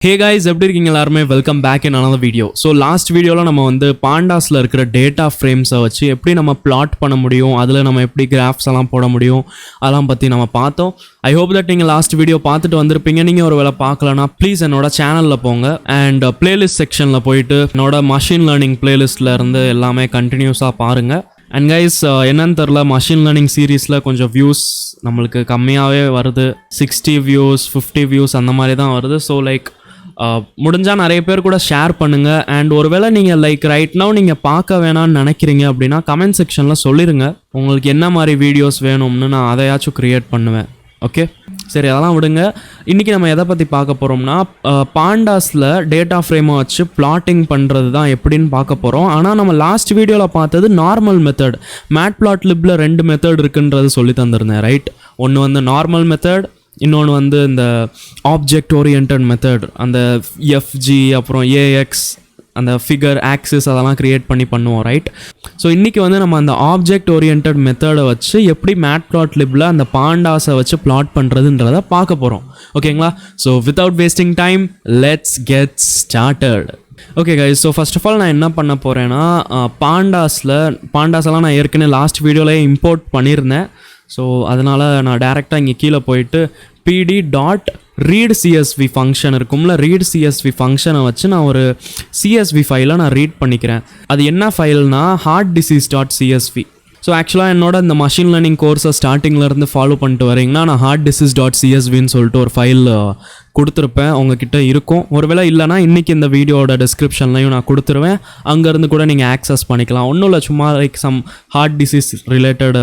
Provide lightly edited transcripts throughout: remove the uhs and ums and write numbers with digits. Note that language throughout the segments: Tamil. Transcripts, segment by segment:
Hey guys, எப்படி இருக்கீங்க எல்லாரும்? Welcome back in another video. So last வீடியோவில் நம்ம வந்து பாண்டாஸில் இருக்கிற டேட்டா ஃப்ரேம்ஸை வச்சு எப்படி நம்ம பிளாட் பண்ண முடியும், அதில் நம்ம எப்படி கிராஃப்ஸ் எல்லாம் போட முடியும், அதெல்லாம் பற்றி நம்ம பார்த்தோம். ஐ ஹோப் தட் நீங்கள் லாஸ்ட் வீடியோ பார்த்துட்டு வந்திருப்பீங்க. நீங்கள் ஒரு வேளை பார்க்கலன்னா ப்ளீஸ் என்னோட சேனலில் போங்க அண்ட் பிளேலிஸ்ட் செக்ஷனில் போயிட்டு என்னோட மஷின் லேர்னிங் பிளேலிஸ்ட்டில் இருந்து எல்லாமே கண்டினியூஸாக பாருங்கள். அண்ட் கைஸ் என்னன்னு தெரில, மஷின் லேர்னிங் சீரீஸில் கொஞ்சம் வியூஸ் நம்மளுக்கு கம்மியாகவே வருது. 60 வியூஸ் 50 வியூஸ் அந்த மாதிரி தான் வருது. ஸோ லைக் முடிஞ்சால் நிறைய பேர் கூட ஷேர் பண்ணுங்கள். அண்ட் ஒருவேளை நீங்கள் லைக் ரைட் நவ் நீங்கள் பார்க்க வேணான்னு நினைக்கிறீங்க அப்படின்னா கமெண்ட் செக்ஷனில் சொல்லிடுங்க உங்களுக்கு என்ன மாதிரி வீடியோஸ் வேணும்னு, நான் அதையாச்சும் க்ரியேட் பண்ணுவேன். ஓகே சரி, அதெல்லாம் விடுங்க. இன்றைக்கி நம்ம எதை பற்றி பார்க்க போகிறோம்னா, பாண்டாஸில் டேட்டா ஃப்ரேமை வச்சு பிளாட்டிங் பண்ணுறது தான் எப்படின்னு பார்க்க போகிறோம். ஆனால் நம்ம லாஸ்ட் வீடியோவில் பார்த்தது நார்மல் மெத்தட். MatPlotLibல 2 மெத்தட் இருக்குன்றது சொல்லி தந்திருந்தேன், ரைட்? ஒன்று வந்து நார்மல் மெத்தட், இன்னொன்று வந்து இந்த ஆப்ஜெக்ட் ஓரியன்ட் மெத்தட், அந்த எஃப்ஜி அப்புறம் ஏஎக்ஸ் அந்த ஃபிகர் ஆக்சிஸ் அதெல்லாம் க்ரியேட் பண்ணி பண்ணுவோம், ரைட்? ஸோ இன்றைக்கி வந்து நம்ம அந்த ஆப்ஜெக்ட் ஓரியன்ட் மெத்தடை வச்சு எப்படி MatPlotLibல அந்த பாண்டாஸை வச்சு பிளாட் பண்ணுறதுன்றதை பார்க்க போகிறோம். ஓகேங்களா? So without wasting time let's get started. Okay guys, so first of all நான் என்ன பண்ண போகிறேன்னா, பாண்டாஸெல்லாம் நான் ஏற்கனவே லாஸ்ட் வீடியோலேயே இம்போர்ட் பண்ணியிருந்தேன். ஸோ அதனால் நான் டேரெக்டாக இங்கே கீழே போயிட்டு pd.readcsv ஃபங்க்ஷன் இருக்கும்ல, readcsv ஃபங்க்ஷனை வச்சு நான் ஒரு CSV ஃபைலை நான் ரீட் பண்ணிக்கிறேன். அது என்ன ஃபைல்னா harddisease.csv. ஸோ ஆக்சுவலாக என்னோட இந்த மஷின் லேர்னிங் கோர்ஸை ஸ்டார்டிங்லேருந்து ஃபாலோ பண்ணிட்டு வரீங்கன்னா நான் harddisease.csvன்னு சொல்லிட்டு ஒரு ஃபைல் கொடுத்துருப்பேன், உங்ககிட்ட இருக்கும். ஒருவேளை இல்லைனா இன்றைக்கி இந்த வீடியோட டிஸ்கிரிப்ஷன்லையும் நான் கொடுத்துருவேன், அங்கேருந்து கூட நீங்கள் ஆக்சஸ் பண்ணிக்கலாம். ஒன்றும் இல்லை, சும்மா like some heart disease related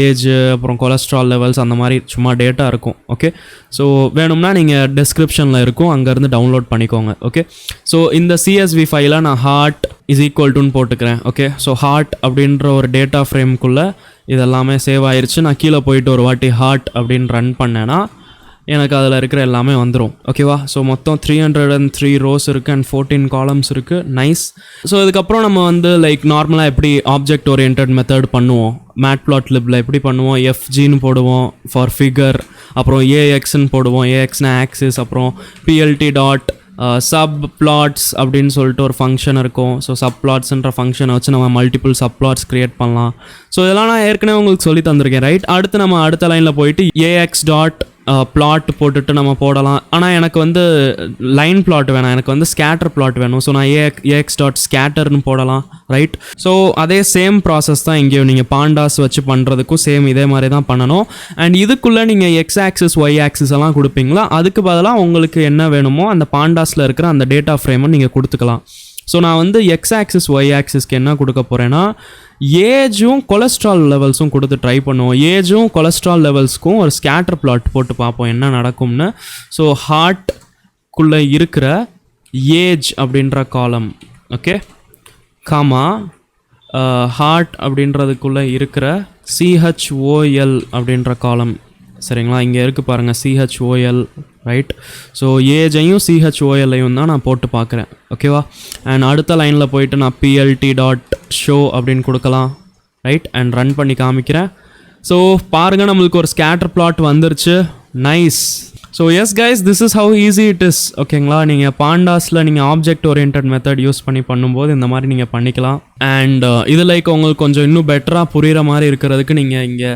age அப்புறம் கொலஸ்ட்ரால் லெவல்ஸ் அந்த மாதிரி சும்மா டேட்டா இருக்கும். ஓகே, ஸோ வேணும்னா நீங்கள் டிஸ்கிரிப்ஷனில் இருக்கும், அங்கேருந்து டவுன்லோட் பண்ணிக்கோங்க. ஓகே, ஸோ இந்த CSV ஃபைலை நான் ஹார்ட் இஸ் ஈக்குவல் டுன்னு போட்டுக்கிறேன். ஓகே, ஸோ ஹார்ட் அப்படின்ற ஒரு டேட்டா ஃப்ரேம்குள்ளே இதெல்லாமே சேவ் ஆயிடுச்சு. நான் கீழே போயிட்டு ஒரு வாட்டி ஹார்ட் அப்படின்னு ரன் பண்ணேன்னா எனக்கு அதில் இருக்கிற எல்லாமே வந்துடும். ஓகேவா? ஸோ மொத்தம் 303 ரோஸ் இருக்குது அண்ட் 14 காலம்ஸ் இருக்குது. நைஸ். ஸோ இதுக்கப்புறம் நம்ம வந்து லைக் நார்மலாக எப்படி ஆப்ஜெக்ட் ஓரியன்ட் மெத்தட் பண்ணுவோம், MatPlotLibல எப்படி பண்ணுவோம், எஃப்ஜின்னு போடுவோம் ஃபார் ஃபிகர், அப்புறம் ஏஎக்ஸ்ன்னு போடுவோம், ஏஎக்ஸ்னா ஆக்சிஸ், அப்புறம் PLT. subplots அப்படின்னு சொல்லிட்டு ஒரு ஃபங்க்ஷன் இருக்கும். ஸோ subplotsன்ற ஃபங்க்ஷனை வச்சு நம்ம மல்டிபிள் subplots க்ரியேட் பண்ணலாம். ஸோ இதெல்லாம் நான் ஏற்கனவே உங்களுக்கு சொல்லி தந்திருக்கேன், ரைட்? அடுத்து நம்ம அடுத்த லைனில் போயிட்டு AX.plot போட்டுட்டு நம்ம போடலாம். ஆனால் எனக்கு வந்து லைன் பிளாட் வேணாம், எனக்கு வந்து ஸ்கேட்டர் பிளாட் வேணும். ஸோ நான் AX.scatterன்னு போடலாம், ரைட்? ஸோ அதே சேம் ப்ராசஸ் தான் இங்கேயும் நீங்கள் பாண்டாஸ் வச்சு பண்ணுறதுக்கும் சேம் இதே மாதிரி தான் பண்ணணும். அண்ட் இதுக்குள்ளே நீங்கள் X ஆக்சிஸ் Y ஆக்சிஸ் எல்லாம் கொடுப்பீங்களா, அதுக்கு பதிலாக உங்களுக்கு என்ன வேணுமோ அந்த பாண்டாஸில் இருக்கிற அந்த டேட்டா ஃப்ரேமை நீங்கள் கொடுத்துக்கலாம். ஸோ நான் வந்து X ஆக்சிஸ் Y ஆக்சிஸ்க்கு என்ன கொடுக்க போகிறேன்னா, ஏஜும் கொலஸ்ட்ரால் லெவல்ஸும் கொடுத்து ட்ரை பண்ணுவோம். ஏஜும் கொலஸ்ட்ரால் லெவல்ஸ்க்கும் ஒரு ஸ்கேட்டர் பிளாட் போட்டு பார்ப்போம் என்ன நடக்கும்னு. ஸோ ஹார்ட்குள்ளே இருக்கிற ஏஜ் அப்படின்ற காலம், ஓகே, காமா ஹார்ட் அப்படின்றதுக்குள்ளே இருக்கிற CHOL அப்படின்ற காலம், சரிங்களா? இங்கே இருக்குது பாருங்கள் CHOL, ரைட்? ஸோ ஏஜையும் CHOLஐயும் தான் நான் போட்டு பார்க்குறேன். ஓகேவா? அண்ட் அடுத்த லைனில் போயிட்டு நான் PLT.show அப்படின்னு கொடுக்கலாம், ரைட்? அண்ட் ரன் பண்ணி காமிக்கிறேன். ஸோ பாருங்கள், நம்மளுக்கு ஒரு ஸ்கேட்டர் பிளாட் வந்துருச்சு. Nice. So S guys, this is how easy it is. ஓகேங்களா? நீங்கள் பாண்டாஸில் நீங்கள் ஆப்ஜெக்ட் ஓரியன்ட் மெத்தட் யூஸ் பண்ணி பண்ணும்போது இந்த மாதிரி நீங்கள் பண்ணிக்கலாம். அண்ட் இது லைக் உங்களுக்கு கொஞ்சம் இன்னும் பெட்டராக புரிகிற மாதிரி இருக்கிறதுக்கு நீங்கள் இங்கே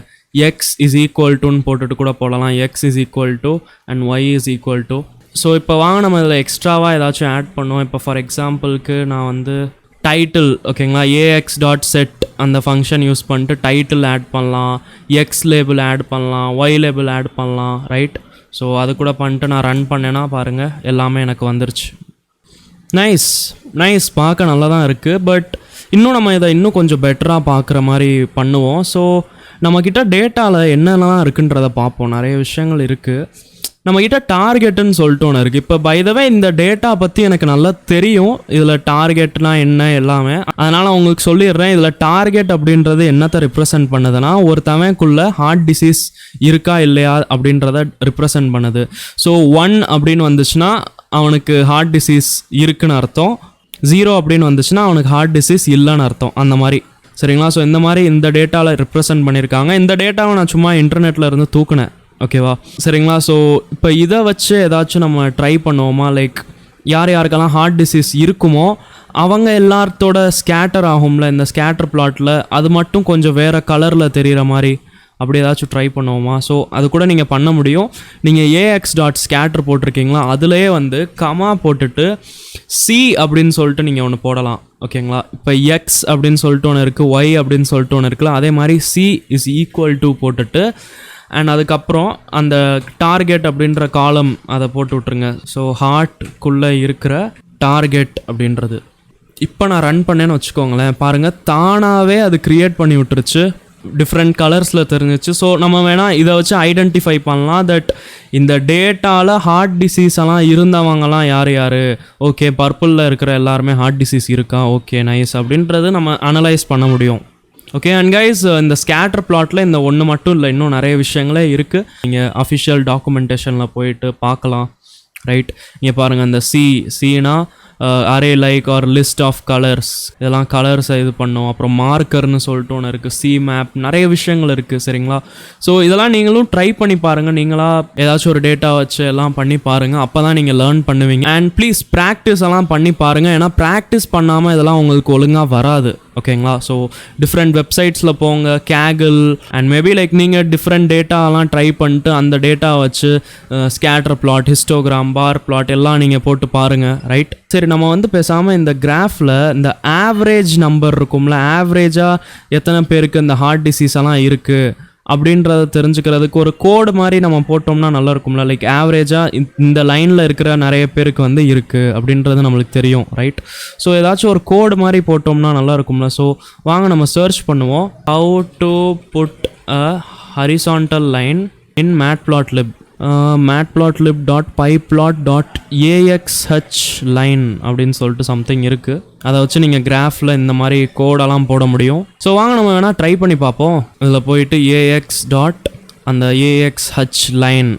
X இஸ் ஈக்குவல் டுன்னு போட்டுட்டு கூட போடலாம். X is equal to and Y is equal to. So இப்போ வாங்க நம்ம இதில் எக்ஸ்ட்ராவாக ஏதாச்சும் ஆட் பண்ணுவோம். இப்போ ஃபார் எக்ஸாம்பிளுக்கு நான் வந்து டைட்டில், ஓகேங்களா, AX.set அந்த ஃபங்க்ஷன் யூஸ் பண்ணிட்டு டைட்டில் ஆட் பண்ணலாம், X லேபிள் ஆட் பண்ணலாம், Y லேபிள் ஆட் பண்ணலாம், ரைட்? ஸோ அது கூட பண்ணிட்டு நான் ரன் பண்ணேன்னா பாருங்கள் எல்லாமே எனக்கு வந்துருச்சு. நைஸ் நைஸ், பார்க்க நல்லா தான் இருக்குது. பட் இன்னும் நம்ம இதை இன்னும் கொஞ்சம் பெட்டராக பார்க்குற மாதிரி பண்ணுவோம். ஸோ நம்மக்கிட்ட டேட்டாவில் என்னென்னலாம் இருக்குன்றதை பார்ப்போம். நிறைய விஷயங்கள் இருக்குது. நம்மக்கிட்ட டார்கெட்டுன்னு சொல்லிட்டு ஒன்று இருக்குது. இப்போ பை த வே இந்த டேட்டா பற்றி எனக்கு நல்லா தெரியும், இதில் டார்கெட்னா என்ன எல்லாமே. அதனால் உங்களுக்கு சொல்லிடுறேன். இதில் டார்கெட் அப்படின்றது என்னத்தை ரிப்ரசன்ட் பண்ணுதுன்னா, ஒருத்தவனுக்குள்ளே ஹார்ட் டிசீஸ் இருக்கா இல்லையா அப்படின்றத ரிப்ரசன்ட் பண்ணுது. ஸோ 1 அப்படின்னு வந்துச்சுன்னா அவனுக்கு ஹார்ட் டிசீஸ் இருக்குன்னு அர்த்தம், 0 அப்படின்னு வந்துச்சுன்னா அவனுக்கு ஹார்ட் டிசீஸ் இல்லைன்னு அர்த்தம், அந்த மாதிரி, சரிங்களா? ஸோ இந்த மாதிரி இந்த டேட்டாவில் ரிப்ரசன்ட் பண்ணியிருக்காங்க. இந்த டேட்டாவை நான் சும்மா இன்டர்நெட்டில் இருந்து தூக்குனேன், ஓகேவா? சரிங்களா? ஸோ இப்போ இதை வச்சு ஏதாச்சும் நம்ம ட்ரை பண்ணுவோமா? லைக் யார் யாருக்கெல்லாம் ஹார்ட் டிசீஸ் இருக்குமோ அவங்க எல்லாத்தோட ஸ்கேட்டர் ஆகும்ல இந்த ஸ்கேட்டர் பிளாட்டில், அது மட்டும் கொஞ்சம் வேறு கலரில் தெரிகிற மாதிரி அப்படி ஏதாச்சும் ட்ரை பண்ணுவோமா? ஸோ அது கூட நீங்கள் பண்ண முடியும். நீங்கள் ax.scatter போட்டிருக்கீங்களா, அதுலேயே வந்து கமா போட்டுட்டு சி அப்படின்னு சொல்லிட்டு நீங்கள் ஒன்று போடலாம். ஓகேங்களா? இப்போ எக்ஸ் அப்படின்னு சொல்லிட்டு ஒன்று இருக்குது, ஒய் அப்படின்னு சொல்லிட்டு ஒன்று இருக்குல்ல, அதே மாதிரி சி இஸ் ஈக்குவல் டு போட்டுட்டு அண்ட் அதுக்கப்புறம் அந்த டார்கெட் அப்படின்ற காலம் அதை போட்டு விட்ருங்க. ஸோ ஹார்ட்குள்ளே இருக்கிற டார்கெட் அப்படின்றது இப்போ நான் ரன் பண்ணேன்னு வச்சுக்கோங்களேன், பாருங்கள் தானாகவே அது க்ரியேட் பண்ணி விட்டுருச்சு, டிஃப்ரெண்ட் கலர்ஸில் தெரிஞ்சிச்சு. ஸோ நம்ம வேணால் இதை வச்சு ஐடென்டிஃபை பண்ணலாம் தட் இந்த டேட்டாவில் ஹார்ட் டிசீஸ் எல்லாம் இருந்தவங்கலாம் யார் யார், ஓகே பர்பிளில் இருக்கிற எல்லாருமே ஹார்ட் டிசீஸ் இருக்கா, ஓகே நைஸ் அப்படின்றது நம்ம அனலைஸ் பண்ண முடியும். ஓகே அண்ட் கைஸ், இந்த ஸ்கேட்டர் பிளாட்டில் இந்த ஒன்று மட்டும் இல்லை, இன்னும் நிறைய விஷயங்களே இருக்குது. நீங்கள் அஃபிஷியல் டாக்குமெண்டேஷனில் போயிட்டு பார்க்கலாம். ரைட், இங்கே பாருங்கள், அந்த சீனா array like or list of colours, இதெல்லாம் கலர்ஸை இது பண்ணோம். அப்புறம் மார்க்கர்னு சொல்லிட்டு ஒன்று இருக்குது, சி மேப், நிறைய விஷயங்கள் இருக்குது. சரிங்களா? ஸோ இதெல்லாம் நீங்களும் ட்ரை பண்ணி பாருங்கள். நீங்களாக ஏதாச்சும் ஒரு டேட்டா வச்சு எல்லாம் பண்ணி பாருங்கள், அப்போ தான் நீங்கள் லேர்ன் பண்ணுவீங்க. அண்ட் ப்ளீஸ் ப்ராக்டிஸ் எல்லாம் பண்ணி பாருங்கள், ஏன்னா ப்ராக்டிஸ் பண்ணாமல் இதெல்லாம் உங்களுக்கு ஒழுங்காக வராது. ஓகேங்களா? ஸோ டிஃப்ரெண்ட் வெப்சைட்ஸில் போங்க, கேகிள் அண்ட் மேபி லைக் நீங்கள் டிஃப்ரெண்ட் டேட்டாலாம் ட்ரை பண்ணிட்டு அந்த டேட்டா வச்சு ஸ்கேட்டர் பிளாட், ஹிஸ்டோகிராம், பார் பிளாட் எல்லாம் நீங்கள் போட்டு பாருங்கள். ரைட், சரி நம்ம வந்து பேசாமல் இந்த கிராஃபில் இந்த ஆவரேஜ் நம்பர் இருக்கும்ல, ஆவரேஜாக எத்தனை பேருக்கு இந்த ஹார்ட் டிசீஸ் எல்லாம் இருக்குது அப்படின்றத தெரிஞ்சுக்கிறதுக்கு ஒரு கோடு மாதிரி நம்ம போட்டோம்னா நல்லா இருக்கும்ல. லைக் ஆவரேஜாக இந்த லைனில் இருக்கிற நிறைய பேருக்கு வந்து இருக்குது அப்படின்றது நம்மளுக்கு தெரியும். ரைட், ஸோ ஏதாச்சும் ஒரு கோடு மாதிரி போட்டோம்னா நல்லா இருக்கும்ல. ஸோ வாங்க நம்ம சர்ச் பண்ணுவோம், how to put a horizontal line in MatPlotLib. matplotlib.pyplot.axh line அப்படின்னு சொல்லிட்டு சம்திங் இருக்குது. அதை வச்சு நீங்கள் கிராஃபில் இந்த மாதிரி கோடெல்லாம் போட முடியும். ஸோ வாங்க நம்ம வேணால் ட்ரை பண்ணி பார்ப்போம். இதில் போயிட்டு அந்த axh line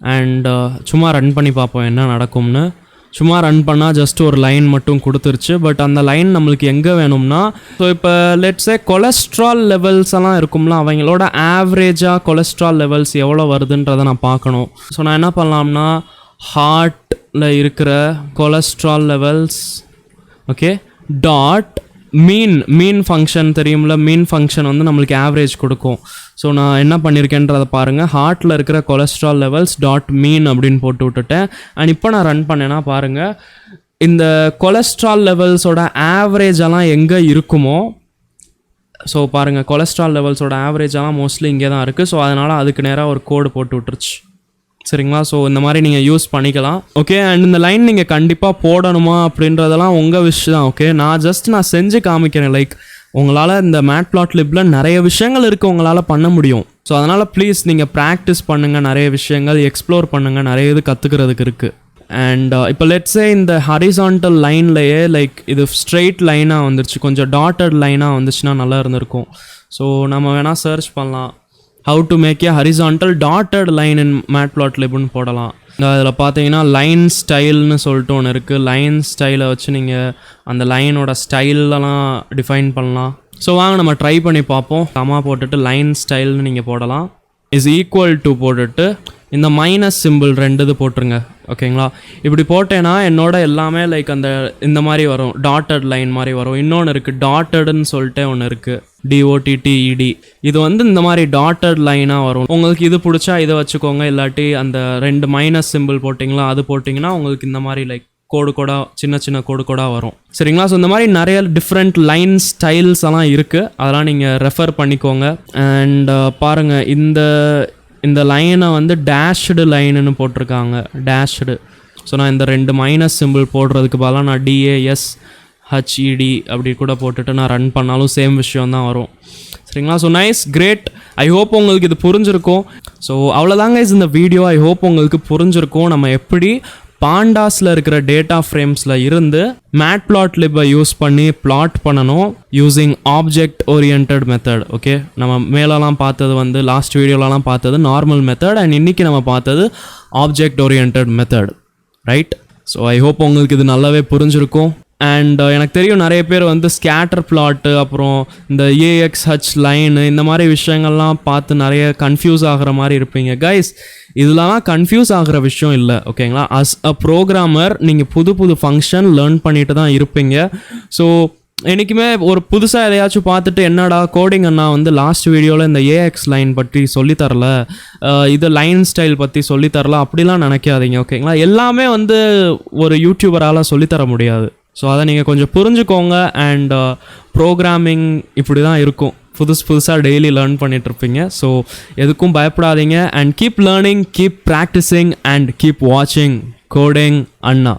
அண்ட் சும்மா ரன் பண்ணி பார்ப்போம் என்ன நடக்கும்னு. சும்மா ரன் பண்ணால் ஜஸ்ட் ஒரு லைன் மட்டும் கொடுத்துருச்சு. பட் அந்த லைன் நம்மளுக்கு எங்கே வேணும்னா, ஸோ இப்போ லெட்ஸே கொலஸ்ட்ரால் லெவல்ஸ் எல்லாம் இருக்கும்ல, அவங்களோட ஆவரேஜாக கொலஸ்ட்ரால் லெவல்ஸ் எவ்வளோ வருதுன்றதை நான் பார்க்கணும். ஸோ நான் என்ன பண்ணலாம்னா, ஹார்ட்டில் இருக்கிற கொலஸ்ட்ரால் லெவல்ஸ், ஓகே, டாட் மீன் ஃபங்க்ஷன் தெரியும்ல, மீன் ஃபங்க்ஷன் வந்து நம்மளுக்கு ஆவரேஜ் கொடுக்கும். ஸோ நான் என்ன பண்ணியிருக்கேன்றதை பாருங்கள், ஹார்ட்டில் இருக்கிற கொலஸ்ட்ரால் லெவல்ஸ் டாட் மீன் அப்படின்னு போட்டு விட்டுட்டேன். அண்ட் இப்போ நான் ரன் பண்ணேன்னா பாருங்கள், இந்த கொலஸ்ட்ரால் லெவல்ஸோட ஆவரேஜெல்லாம் எங்கே இருக்குமோ, ஸோ பாருங்கள் கொலஸ்ட்ரால் லெவல்ஸோட ஆவரேஜெல்லாம் மோஸ்ட்லி இங்கே தான் இருக்குது. ஸோ அதனால் அதுக்கு நேராக ஒரு கோடு போட்டு விட்டுருச்சு. சரிங்களா? ஸோ இந்த மாதிரி நீங்கள் யூஸ் பண்ணிக்கலாம். ஓகே, அண்ட் இந்த லைன் நீங்கள் கண்டிப்பாக போடணுமா அப்படின்றதெல்லாம் உங்கள் விஷயம் தான். ஓகே, நான் செஞ்சு காமிக்கிறேன். லைக் உங்களால் இந்த MatPlotLibல நிறைய விஷயங்கள் இருக்குது உங்களால் பண்ண முடியும். ஸோ அதனால் ப்ளீஸ் நீங்கள் ப்ராக்டிஸ் பண்ணுங்கள், நிறைய விஷயங்கள் எக்ஸ்ப்ளோர் பண்ணுங்கள், நிறைய இது கற்றுக்கிறதுக்கு இருக்குது. அண்ட் இப்போ லெட்ஸே இந்த ஹரிசான்டல் லைன்லையே லைக் இது ஸ்ட்ரெயிட் லைனாக வந்துருச்சு, கொஞ்சம் டாட்டட் லைனாக வந்துச்சுன்னா நல்லா இருந்திருக்கும். ஸோ நம்ம வேணால் சர்ச் பண்ணலாம், how to make a horizontal dotted line in MatPlotLibன்னு போடலாம். அதில் பார்த்தீங்கன்னா லைன் ஸ்டைல்னு சொல்லிட்டு ஒன்று இருக்குது. லைன் ஸ்டைலை வச்சு நீங்கள் அந்த லைனோட ஸ்டைலெலாம் டிஃபைன் பண்ணலாம். ஸோ வாங்க நம்ம ட்ரை பண்ணி பார்ப்போம். கமா போட்டுட்டு லைன் ஸ்டைல்னு நீங்கள் போடலாம், இஸ் ஈக்குவல் டு போட்டுட்டு இந்த மைனஸ் சிம்பிள் 2 போட்டுருங்க. ஓகேங்களா? இப்படி போட்டேன்னா என்னோட எல்லாமே லைக் இந்த மாதிரி வரும், டாட்டட் லைன் மாதிரி வரும். இன்னொன்று இருக்குது டாட்டட்னு சொல்லிட்டு ஒன்று இருக்குது, DOTTED. இது வந்து இந்த மாதிரி டாட்டட் லைனாக வரும். உங்களுக்கு இது பிடிச்சா இதை வச்சுக்கோங்க, இல்லாட்டி அந்த 2 மைனஸ் சிம்பிள் போட்டிங்களா அது போட்டிங்கன்னா உங்களுக்கு இந்த மாதிரி லைக் கோடு கோடாக சின்ன கோடு கோடாக வரும். சரிங்களா? ஸோ இந்த மாதிரி நிறைய டிஃப்ரெண்ட் லைன் ஸ்டைல்ஸ் எல்லாம் இருக்குது, அதெல்லாம் நீங்கள் ரெஃபர் பண்ணிக்கோங்க. அண்ட் பாருங்கள், இந்த லைனை வந்து டேஷ்டு லைனுன்னு போட்டிருக்காங்க, டேஷ்டு. ஸோ நான் இந்த 2 மைனஸ் சிம்பிள் போடுறதுக்கு பதிலாக நான் DASHED அப்படி கூட போட்டுட்டு நான் ரன் பண்ணாலும் சேம் விஷயம் தான் வரும். சரிங்களா? So nice, great. I hope உங்களுக்கு இது புரிஞ்சிருக்கும். ஸோ அவ்வளோதாங்க இந்த வீடியோ. ஐ ஹோப் உங்களுக்கு புரிஞ்சிருக்கும் நம்ம எப்படி பாண்டாஸில் இருக்கிற டேட்டா ஃப்ரேம்ஸில் இருந்து MatPlotLib யூஸ் பண்ணி பிளாட் பண்ணணும் using object oriented method. Okay, நம்ம மேலெல்லாம் பார்த்தது வந்து லாஸ்ட் வீடியோலலாம் பார்த்தது நார்மல் மெத்தட், அண்ட் இன்றைக்கி நம்ம பார்த்தது object oriented method. Right? So I hope உங்களுக்கு இது நல்லாவே புரிஞ்சிருக்கும். அண்ட் எனக்கு தெரியும் நிறைய பேர் வந்து ஸ்கேட்டர் பிளாட்டு அப்புறம் இந்த ஏஎக்ஸ்ஹெச் லைனு இந்த மாதிரி விஷயங்கள்லாம் பார்த்து நிறைய கன்ஃபியூஸ் ஆகிற மாதிரி இருப்பீங்க. கைஸ், இதெல்லாம் கன்ஃபியூஸ் ஆகிற விஷயம் இல்லை, ஓகேங்களா? அஸ் அ ப்ரோக்ராமர் நீங்கள் புது புது ஃபங்க்ஷன் லேர்ன் பண்ணிட்டு தான் இருப்பீங்க. ஸோ என்றைக்குமே ஒரு புதுசாக எதையாச்சும் பார்த்துட்டு என்னடா கோடிங் அண்ணா வந்து லாஸ்ட் வீடியோவில் இந்த ஏஎக்ஸ் லைன் பற்றி சொல்லித்தரல, இது லைன் ஸ்டைல் பற்றி சொல்லித்தரல அப்படிலாம் நினைக்காதீங்க, ஓகேங்களா? எல்லாமே வந்து ஒரு யூடியூபரால் சொல்லித்தர முடியாது. ஸோ அதை நீங்கள் கொஞ்சம் புரிஞ்சுக்கோங்க. அண்ட் ப்ரோக்ராமிங் இப்படி தான் இருக்கும், புதுசாக டெய்லி லேர்ன் பண்ணிகிட்ருப்பீங்க. ஸோ எதுக்கும் பயப்படாதீங்க. And keep learning, keep practising and keep வாட்சிங் கோடிங் அண்ணா.